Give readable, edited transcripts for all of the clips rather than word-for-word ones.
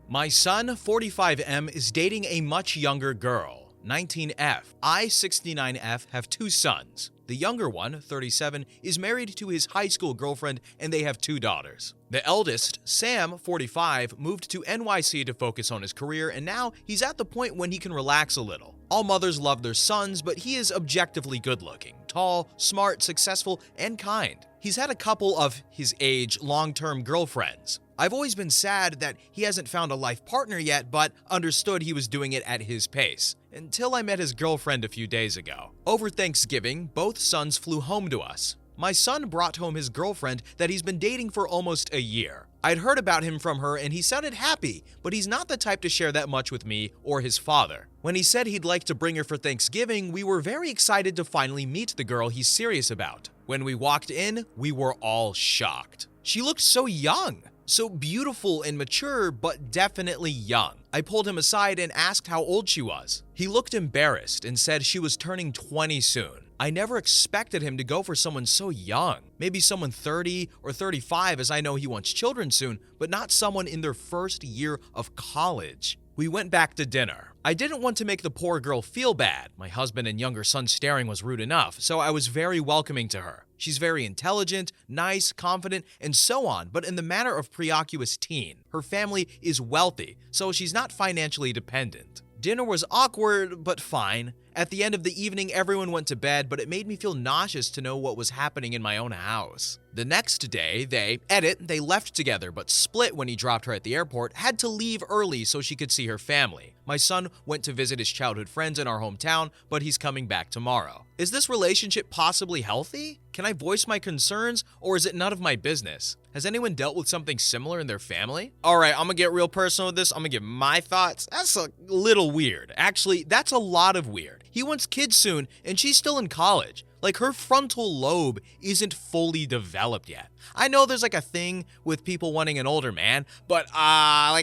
My son, 45M, is dating a much younger girl, 19F. I, 69F, have two sons. The younger one, 37, is married to his high school girlfriend and they have two daughters. The eldest, Sam, 45, moved to NYC to focus on his career and now he's at the point when he can relax a little. All mothers love their sons, but he is objectively good-looking, tall, smart, successful, and kind. He's had a couple of his age long-term girlfriends. I've always been sad that he hasn't found a life partner yet, but understood he was doing it at his pace, until I met his girlfriend a few days ago. Over Thanksgiving, both sons flew home to us. My son brought home his girlfriend that he's been dating for almost a year. I'd heard about him from her and he sounded happy, but he's not the type to share that much with me or his father. When he said he'd like to bring her for Thanksgiving, we were very excited to finally meet the girl he's serious about. When we walked in, we were all shocked. She looked so young. So beautiful and mature, but definitely young. I pulled him aside and asked how old she was. He looked embarrassed and said she was turning 20 soon. I never expected him to go for someone so young. Maybe someone 30 or 35, as I know he wants children soon, but not someone in their first year of college. We went back to dinner. I didn't want to make the poor girl feel bad. My husband and younger son staring was rude enough, so I was very welcoming to her. She's very intelligent, nice, confident, and so on, but in the manner of preocuous teen. Her family is wealthy, so she's not financially dependent. Dinner was awkward, but fine. At the end of the evening, everyone went to bed, but it made me feel nauseous to know what was happening in my own house. The next day, they left together, but split when he dropped her at the airport, had to leave early so she could see her family. My son went to visit his childhood friends in our hometown, but he's coming back tomorrow. Is this relationship possibly healthy? Can I voice my concerns, or is it none of my business? Has anyone dealt with something similar in their family? Alright, I'm gonna get real personal with this. I'm gonna give my thoughts. That's a little weird. Actually, that's a lot of weird. He wants kids soon, and she's still in college. Like, her frontal lobe isn't fully developed yet. I know there's like a thing with people wanting an older man, but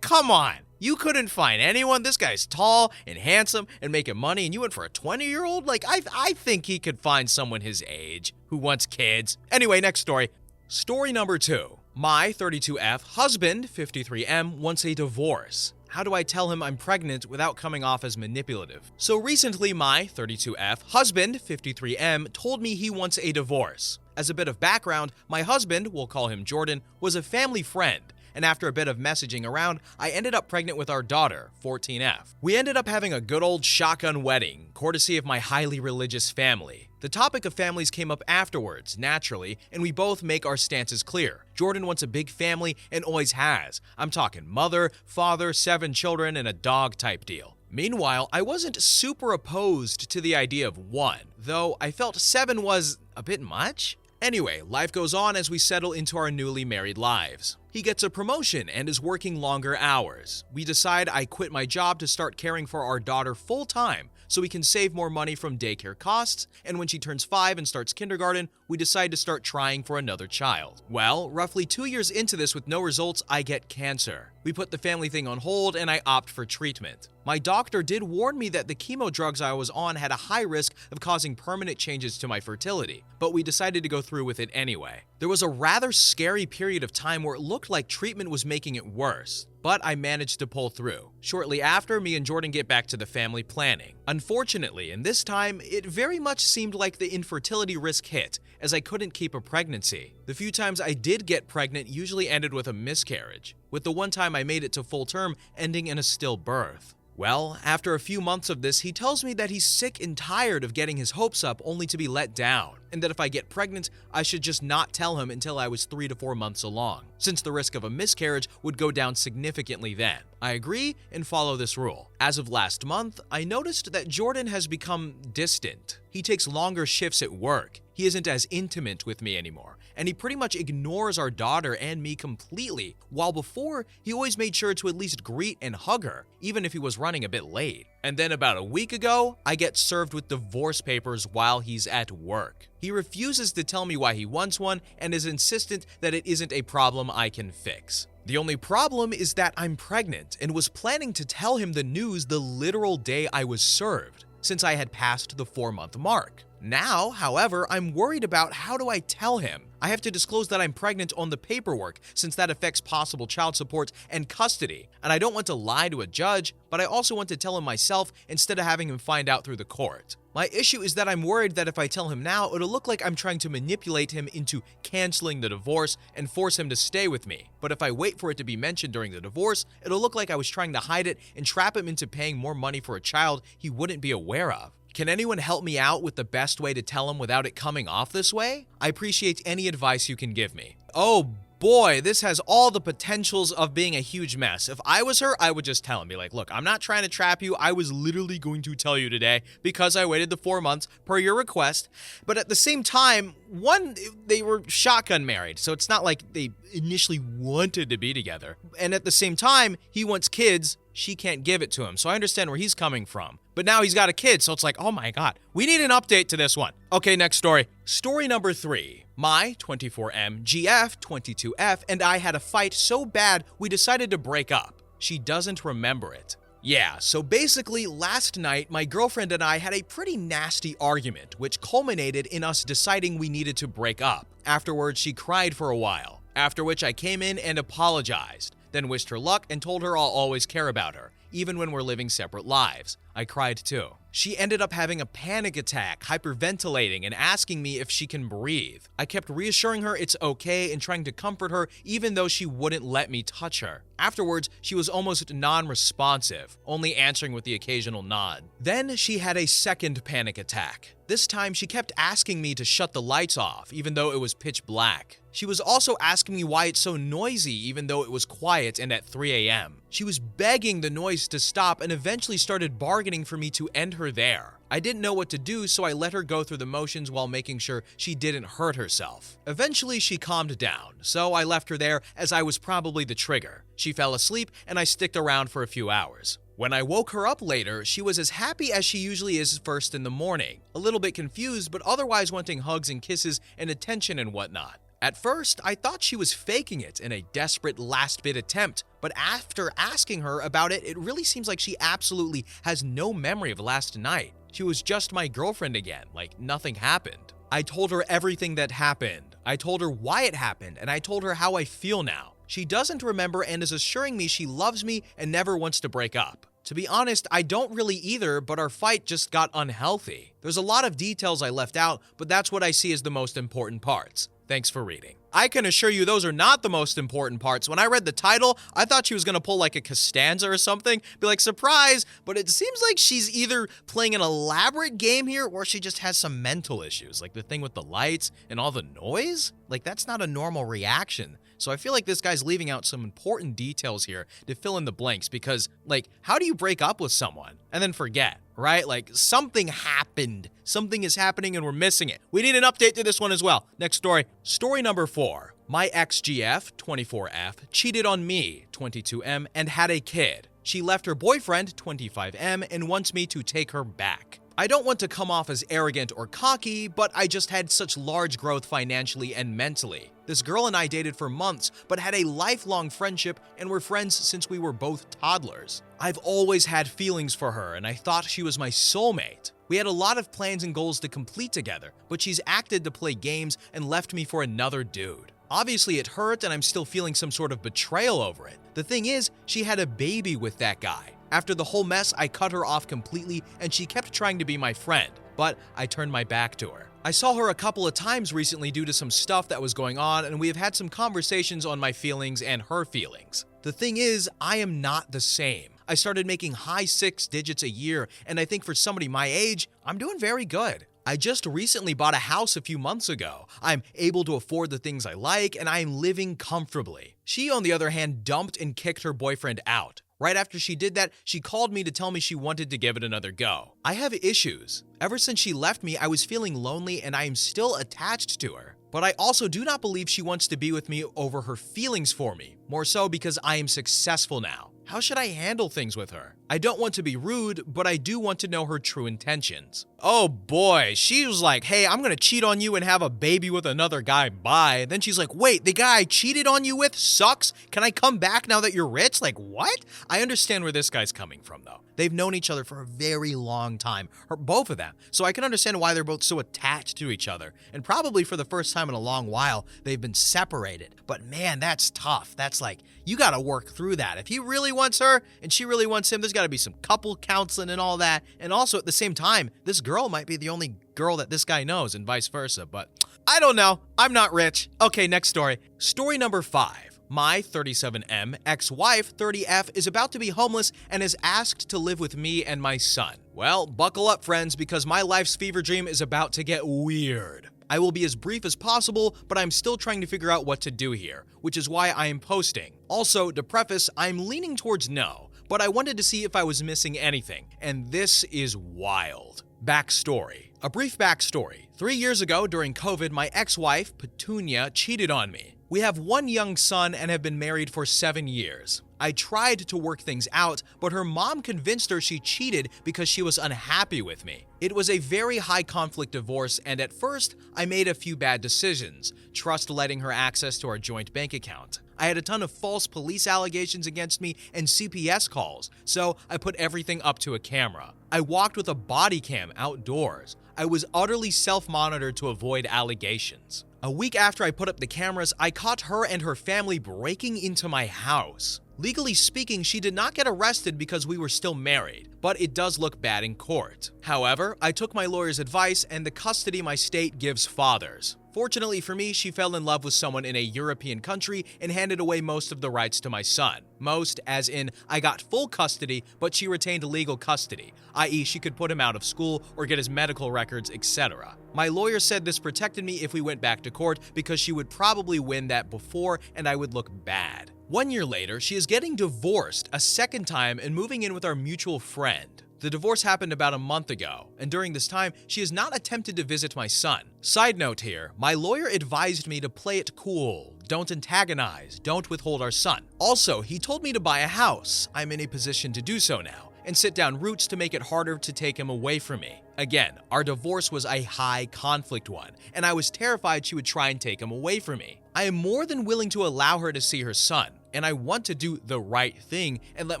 come on. You couldn't find anyone. This guy's tall and handsome and making money, and you went for a 20-year-old? Like, I think he could find someone his age who wants kids. Anyway, next story. Story number 2. My 32F husband, 53M, wants a divorce. How do I tell him I'm pregnant without coming off as manipulative? So recently, my 32F husband, 53M, told me he wants a divorce. As a bit of background, my husband, we'll call him Jordan, was a family friend. And after a bit of messaging around, I ended up pregnant with our daughter, 14F. We ended up having a good old shotgun wedding, courtesy of my highly religious family. The topic of families came up afterwards, naturally, and we both make our stances clear. Jordan wants a big family and always has. I'm talking mother, father, 7 children, and a dog type deal. Meanwhile, I wasn't super opposed to the idea of 1, though I felt 7 was a bit much. Anyway, life goes on as we settle into our newly married lives. He gets a promotion and is working longer hours. We decide I quit my job to start caring for our daughter full time so we can save more money from daycare costs, and when she turns 5 and starts kindergarten, we decide to start trying for another child. Well, roughly 2 years into this with no results, I get cancer. We put the family thing on hold and I opt for treatment. My doctor did warn me that the chemo drugs I was on had a high risk of causing permanent changes to my fertility, but we decided to go through with it anyway. There was a rather scary period of time where it looked like treatment was making it worse, but I managed to pull through. Shortly after, me and Jordan get back to the family planning. Unfortunately, in this time, it very much seemed like the infertility risk hit, as I couldn't keep a pregnancy. The few times I did get pregnant usually ended with a miscarriage, with the one time I made it to full term ending in a stillbirth. Well, after a few months of this, he tells me that he's sick and tired of getting his hopes up only to be let down, and that if I get pregnant, I should just not tell him until I was 3 to 4 months along, since the risk of a miscarriage would go down significantly then. I agree and follow this rule. As of last month, I noticed that Jordan has become distant. He takes longer shifts at work. He isn't as intimate with me anymore, and he pretty much ignores our daughter and me completely, while before, he always made sure to at least greet and hug her, even if he was running a bit late. And then about a week ago, I get served with divorce papers while he's at work. He refuses to tell me why he wants one and is insistent that it isn't a problem I can fix. The only problem is that I'm pregnant and was planning to tell him the news the literal day I was served, since I had passed the 4-month mark. Now, however, I'm worried about how do I tell him. I have to disclose that I'm pregnant on the paperwork since that affects possible child support and custody, and I don't want to lie to a judge, but I also want to tell him myself instead of having him find out through the court. My issue is that I'm worried that if I tell him now, it'll look like I'm trying to manipulate him into canceling the divorce and force him to stay with me. But if I wait for it to be mentioned during the divorce, it'll look like I was trying to hide it and trap him into paying more money for a child he wouldn't be aware of. Can anyone help me out with the best way to tell him without it coming off this way? I appreciate any advice you can give me. Oh boy, this has all the potentials of being a huge mess. If I was her, I would just tell him, be like, look, I'm not trying to trap you. I was literally going to tell you today because I waited the 4 months per your request. But at the same time, one, they were shotgun married, so it's not like they initially wanted to be together. And at the same time, he wants kids. She can't give it to him. So I understand where he's coming from. But now he's got a kid, so it's like, oh my God, we need an update to this one. Okay, next story. Story number 3. My 24M, GF, 22F, and I had a fight so bad we decided to break up. She doesn't remember it. Yeah, so basically last night, my girlfriend and I had a pretty nasty argument, which culminated in us deciding we needed to break up. Afterwards, she cried for a while, after which I came in and apologized, then wished her luck and told her I'll always care about her, even when we're living separate lives. I cried too. She ended up having a panic attack, hyperventilating, and asking me if she can breathe. I kept reassuring her it's okay and trying to comfort her even though she wouldn't let me touch her. Afterwards, she was almost non-responsive, only answering with the occasional nod. Then she had a second panic attack. This time, she kept asking me to shut the lights off, even though it was pitch black. She was also asking me why it's so noisy, even though it was quiet and at 3 a.m. She was begging the noise to stop and eventually started bargaining for me to end her there. I didn't know what to do, so I let her go through the motions while making sure she didn't hurt herself. Eventually, she calmed down, so I left her there as I was probably the trigger. She fell asleep, and I sticked around for a few hours. When I woke her up later, she was as happy as she usually is first in the morning, a little bit confused, but otherwise wanting hugs and kisses and attention and whatnot. At first, I thought she was faking it in a desperate last-bit attempt, but after asking her about it, it really seems like she absolutely has no memory of last night. She was just my girlfriend again, like nothing happened. I told her everything that happened. I told her why it happened, and I told her how I feel now. She doesn't remember and is assuring me she loves me and never wants to break up. To be honest, I don't really either, but our fight just got unhealthy. There's a lot of details I left out, but that's what I see as the most important parts. Thanks for reading. I can assure you those are not the most important parts. When I read the title, I thought she was going to pull like a Costanza or something, be like, surprise, but it seems like she's either playing an elaborate game here or she just has some mental issues, like the thing with the lights and all the noise. Like, that's not a normal reaction. So I feel like this guy's leaving out some important details here to fill in the blanks because, like, how do you break up with someone and then forget, right? Like, something happened. Something is happening and we're missing it. We need an update to this one as well. Next story. Story number 4. My exgf, 24F, cheated on me, 22M, and had a kid. She left her boyfriend, 25M, and wants me to take her back. I don't want to come off as arrogant or cocky, but I just had such large growth financially and mentally. This girl and I dated for months, but had a lifelong friendship and were friends since we were both toddlers. I've always had feelings for her, and I thought she was my soulmate. We had a lot of plans and goals to complete together, but she's acted to play games and left me for another dude. Obviously, it hurt, and I'm still feeling some sort of betrayal over it. The thing is, she had a baby with that guy. After the whole mess, I cut her off completely, and she kept trying to be my friend, but I turned my back to her. I saw her a couple of times recently due to some stuff that was going on, and we have had some conversations on my feelings and her feelings. The thing is, I am not the same. I started making high 6 digits a year, and I think for somebody my age, I'm doing very good. I just recently bought a house a few months ago. I'm able to afford the things I like, and I am living comfortably. She, on the other hand, dumped and kicked her boyfriend out. Right after she did that, she called me to tell me she wanted to give it another go. I have issues. Ever since she left me, I was feeling lonely and I am still attached to her. But I also do not believe she wants to be with me over her feelings for me, more so because I am successful now. How should I handle things with her? I don't want to be rude, but I do want to know her true intentions. Oh boy, she was like, hey, I'm gonna cheat on you and have a baby with another guy, bye. Then she's like, wait, the guy I cheated on you with sucks? Can I come back now that you're rich? Like, what? I understand where this guy's coming from, though. They've known each other for a very long time, or both of them, so I can understand why they're both so attached to each other. And probably for the first time in a long while, they've been separated. But man, that's tough. That's like, you gotta work through that. If he really wants her and she really wants him, there's gotta be some couple counseling and all that. And also at the same time, this girl might be the only girl that this guy knows and vice versa, but I don't know. I'm not rich. Okay, next story. Story number 5. My 37M ex-wife 30F is about to be homeless and is asked to live with me and my son. Well, buckle up, friends, because my life's fever dream is about to get weird. I will be as brief as possible, but I'm still trying to figure out what to do here, which is why I am posting. Also, to preface, I'm leaning towards no, but I wanted to see if I was missing anything, and this is wild. Backstory. A brief backstory. 3 years ago, during COVID, my ex-wife, Petunia, cheated on me. We have one young son and have been married for 7 years. I tried to work things out, but her mom convinced her she cheated because she was unhappy with me. It was a very high conflict divorce, and at first, I made a few bad decisions. Trust letting her access to our joint bank account. I had a ton of false police allegations against me and CPS calls, so I put everything up to a camera. I walked with a body cam outdoors. I was utterly self-monitored to avoid allegations. A week after I put up the cameras, I caught her and her family breaking into my house. Legally speaking, she did not get arrested because we were still married, but it does look bad in court. However, I took my lawyer's advice and the custody my state gives fathers. Fortunately for me, she fell in love with someone in a European country and handed away most of the rights to my son. Most, as in, I got full custody, but she retained legal custody, i.e. she could put him out of school or get his medical records, etc. My lawyer said this protected me if we went back to court because she would probably win that before and I would look bad. 1 year later, she is getting divorced a second time and moving in with our mutual friend. The divorce happened about a month ago, and during this time, she has not attempted to visit my son. Side note here, my lawyer advised me to play it cool, don't antagonize, don't withhold our son. Also, he told me to buy a house. I'm in a position to do so now, and sit down roots to make it harder to take him away from me. Again, our divorce was a high conflict one, and I was terrified she would try and take him away from me. I am more than willing to allow her to see her son, and I want to do the right thing and let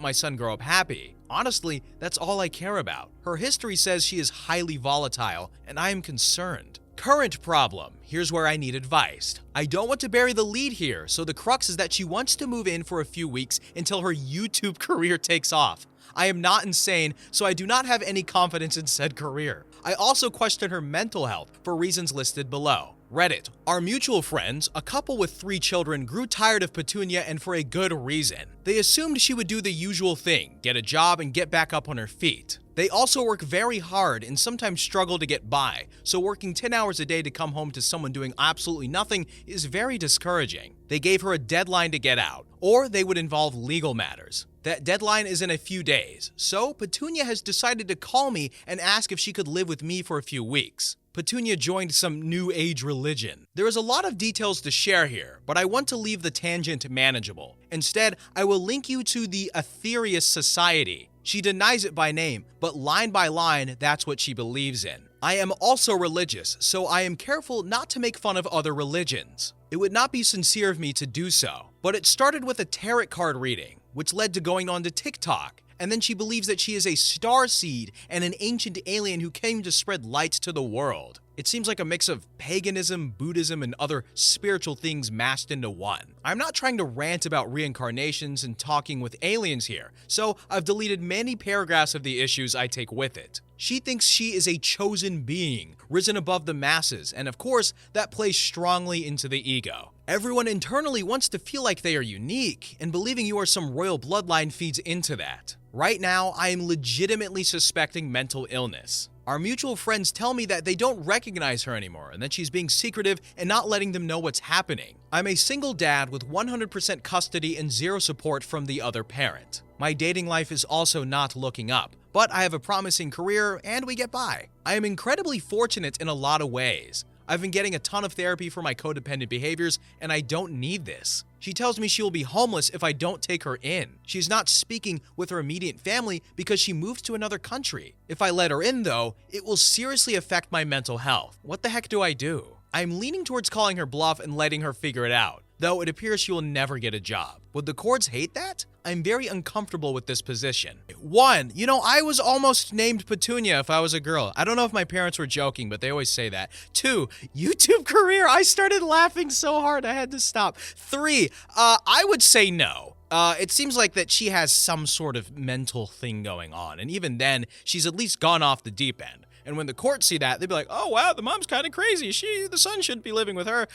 my son grow up happy. Honestly, that's all I care about. Her history says she is highly volatile, and I am concerned. Current problem. Here's where I need advice. I don't want to bury the lead here, so the crux is that she wants to move in for a few weeks until her YouTube career takes off. I am not insane, so I do not have any confidence in said career. I also question her mental health for reasons listed below. Reddit. Our mutual friends, a couple with 3 children, grew tired of Petunia and for a good reason. They assumed she would do the usual thing, get a job and get back up on her feet. They also work very hard and sometimes struggle to get by, so working 10 hours a day to come home to someone doing absolutely nothing is very discouraging. They gave her a deadline to get out, or they would involve legal matters. That deadline is in a few days, so Petunia has decided to call me and ask if she could live with me for a few weeks. Petunia joined some new age religion. There is a lot of details to share here, but I want to leave the tangent manageable. Instead, I will link you to the Aetherius Society. She denies it by name, but line by line, that's what she believes in. I am also religious, so I am careful not to make fun of other religions. It would not be sincere of me to do so, but it started with a tarot card reading, which led to going on to TikTok. And then she believes that she is a starseed and an ancient alien who came to spread light to the world. It seems like a mix of paganism, Buddhism, and other spiritual things mashed into one. I'm not trying to rant about reincarnations and talking with aliens here, so I've deleted many paragraphs of the issues I take with it. She thinks she is a chosen being, risen above the masses, and of course, that plays strongly into the ego. Everyone internally wants to feel like they are unique, and believing you are some royal bloodline feeds into that. Right now, I am legitimately suspecting mental illness. Our mutual friends tell me that they don't recognize her anymore and that she's being secretive and not letting them know what's happening. I'm a single dad with 100% custody and zero support from the other parent. My dating life is also not looking up, but I have a promising career and we get by. I am incredibly fortunate in a lot of ways. I've been getting a ton of therapy for my codependent behaviors, and I don't need this. She tells me she will be homeless if I don't take her in. She's not speaking with her immediate family because she moved to another country. If I let her in, though, it will seriously affect my mental health. What the heck do I do? I'm leaning towards calling her bluff and letting her figure it out, though it appears she will never get a job. Would the courts hate that? I'm very uncomfortable with this position. 1. I was almost named Petunia if I was a girl. I don't know if my parents were joking, but they always say that. 2. YouTube career. I started laughing so hard I had to stop. 3. I would say no. It seems like that she has some sort of mental thing going on, and even then, she's at least gone off the deep end. And when the courts see that, they'd be like, oh, wow, the mom's kind of crazy. The son shouldn't be living with her.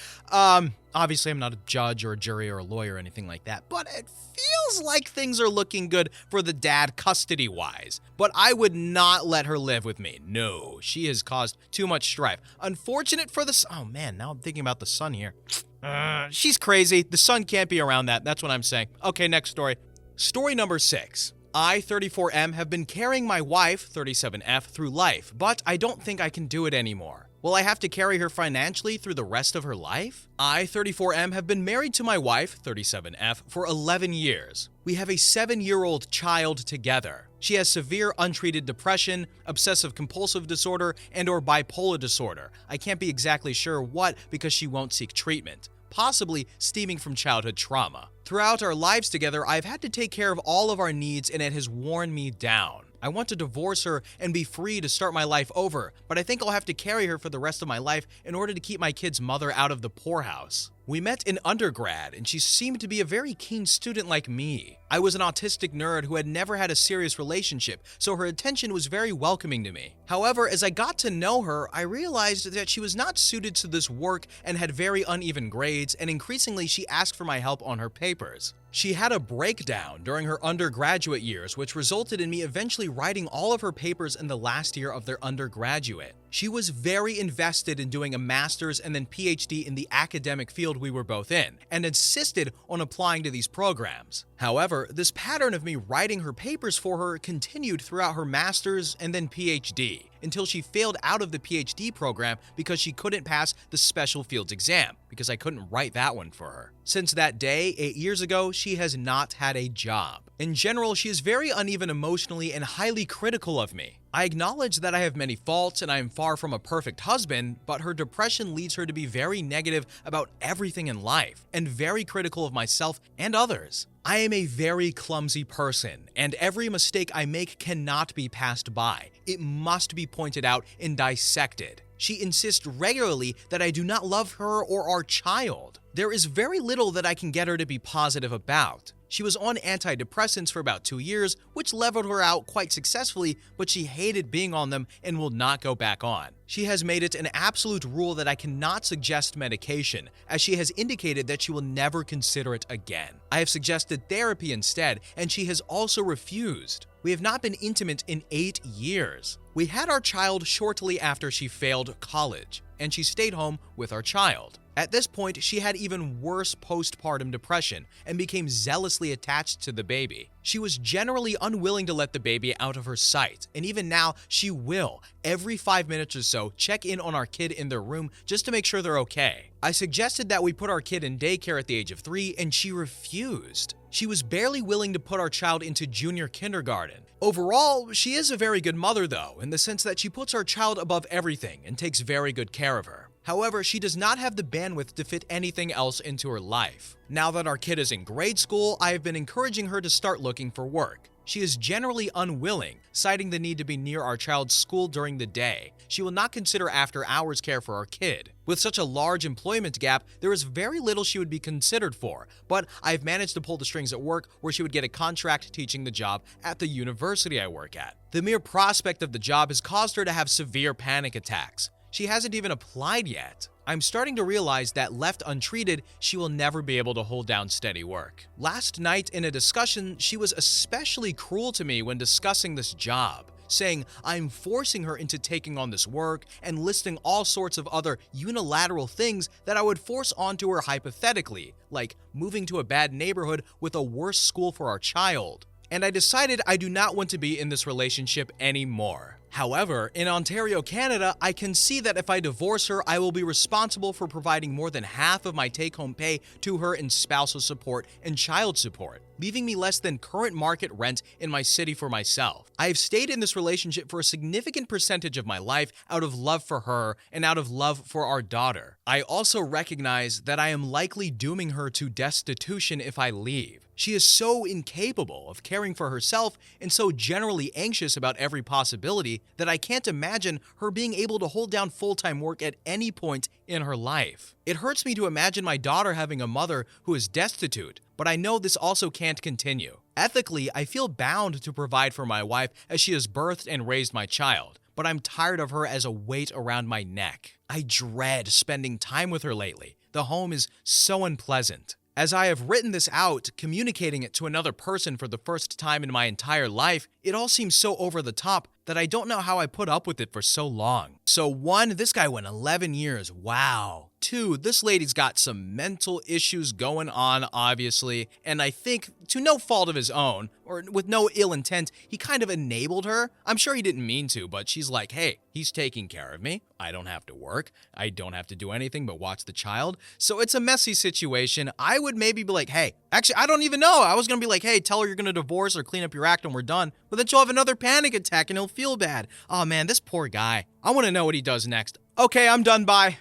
Obviously, I'm not a judge or a jury or a lawyer or anything like that, but it feels like things are looking good for the dad custody-wise. But I would not let her live with me. No, she has caused too much strife. Unfortunate for the son. Oh, man, now I'm thinking about the son here. She's crazy. The son can't be around that. That's what I'm saying. Okay, next story. Story number 6. I, 34M, have been carrying my wife, 37F, through life, but I don't think I can do it anymore. Will I have to carry her financially through the rest of her life? I, 34M, have been married to my wife, 37F, for 11 years. We have a 7-year-old child together. She has severe untreated depression, obsessive-compulsive disorder, and/or bipolar disorder. I can't be exactly sure what because she won't seek treatment, possibly stemming from childhood trauma. Throughout our lives together, I've had to take care of all of our needs, and it has worn me down. I want to divorce her and be free to start my life over, but I think I'll have to carry her for the rest of my life in order to keep my kid's mother out of the poorhouse. We met in undergrad, and she seemed to be a very keen student like me. I was an autistic nerd who had never had a serious relationship, so her attention was very welcoming to me. However, as I got to know her, I realized that she was not suited to this work and had very uneven grades, and increasingly she asked for my help on her papers. She had a breakdown during her undergraduate years, which resulted in me eventually writing all of her papers in the last year of their undergraduate. She was very invested in doing a master's and then PhD in the academic field we were both in, and insisted on applying to these programs. However, this pattern of me writing her papers for her continued throughout her master's and then PhD, until she failed out of the PhD program because she couldn't pass the special fields exam, because I couldn't write that one for her. Since that day, 8 years ago, she has not had a job. In general, she is very uneven emotionally and highly critical of me. I acknowledge that I have many faults and I am far from a perfect husband, but her depression leads her to be very negative about everything in life and very critical of myself and others. I am a very clumsy person, and every mistake I make cannot be passed by. It must be pointed out and dissected. She insists regularly that I do not love her or our child. There is very little that I can get her to be positive about. She was on antidepressants for about 2 years, which leveled her out quite successfully, but she hated being on them and will not go back on. She has made it an absolute rule that I cannot suggest medication, as she has indicated that she will never consider it again. I have suggested therapy instead, and she has also refused. We have not been intimate in 8 years. We had our child shortly after she failed college, and she stayed home with our child. At this point, she had even worse postpartum depression and became zealously attached to the baby. She was generally unwilling to let the baby out of her sight, and even now, she will, every 5 minutes or so, check in on our kid in their room just to make sure they're okay. I suggested that we put our kid in daycare at the age of 3, and she refused. She was barely willing to put our child into junior kindergarten. Overall, she is a very good mother though, in the sense that she puts our child above everything and takes very good care of her. However, she does not have the bandwidth to fit anything else into her life. Now that our kid is in grade school, I have been encouraging her to start looking for work. She is generally unwilling, citing the need to be near our child's school during the day. She will not consider after-hours care for our kid. With such a large employment gap, there is very little she would be considered for, but I've managed to pull the strings at work where she would get a contract teaching the job at the university I work at. The mere prospect of the job has caused her to have severe panic attacks. She hasn't even applied yet. I'm starting to realize that left untreated, she will never be able to hold down steady work. Last night in a discussion, she was especially cruel to me when discussing this job, saying I'm forcing her into taking on this work and listing all sorts of other unilateral things that I would force onto her hypothetically, like moving to a bad neighborhood with a worse school for our child. and I decided I do not want to be in this relationship anymore. However, in Ontario, Canada, I can see that if I divorce her, I will be responsible for providing more than half of my take-home pay to her in spousal support and child support, leaving me less than current market rent in my city for myself. I have stayed in this relationship for a significant percentage of my life out of love for her and out of love for our daughter. I also recognize that I am likely dooming her to destitution if I leave. She is so incapable of caring for herself and so generally anxious about every possibility that I can't imagine her being able to hold down full-time work at any point in her life. It hurts me to imagine my daughter having a mother who is destitute, but I know this also can't continue. Ethically, I feel bound to provide for my wife as she has birthed and raised my child, but I'm tired of her as a weight around my neck. I dread spending time with her lately. The home is so unpleasant. As I have written this out, communicating it to another person for the first time in my entire life, it all seems so over the top that I don't know how I put up with it for so long. So 1, this guy went 11 years, wow. 2, this lady's got some mental issues going on, obviously, and I think, to no fault of his own, or with no ill intent, he kind of enabled her. I'm sure he didn't mean to, but she's like, hey, he's taking care of me. I don't have to work. I don't have to do anything but watch the child. So it's a messy situation. I would maybe be like, hey, actually, I don't even know. I was going to be like, hey, tell her you're going to divorce or clean up your act and we're done. But then she'll have another panic attack and he'll feel bad. Oh man, this poor guy. I want to know what he does next. Okay, I'm done. Bye.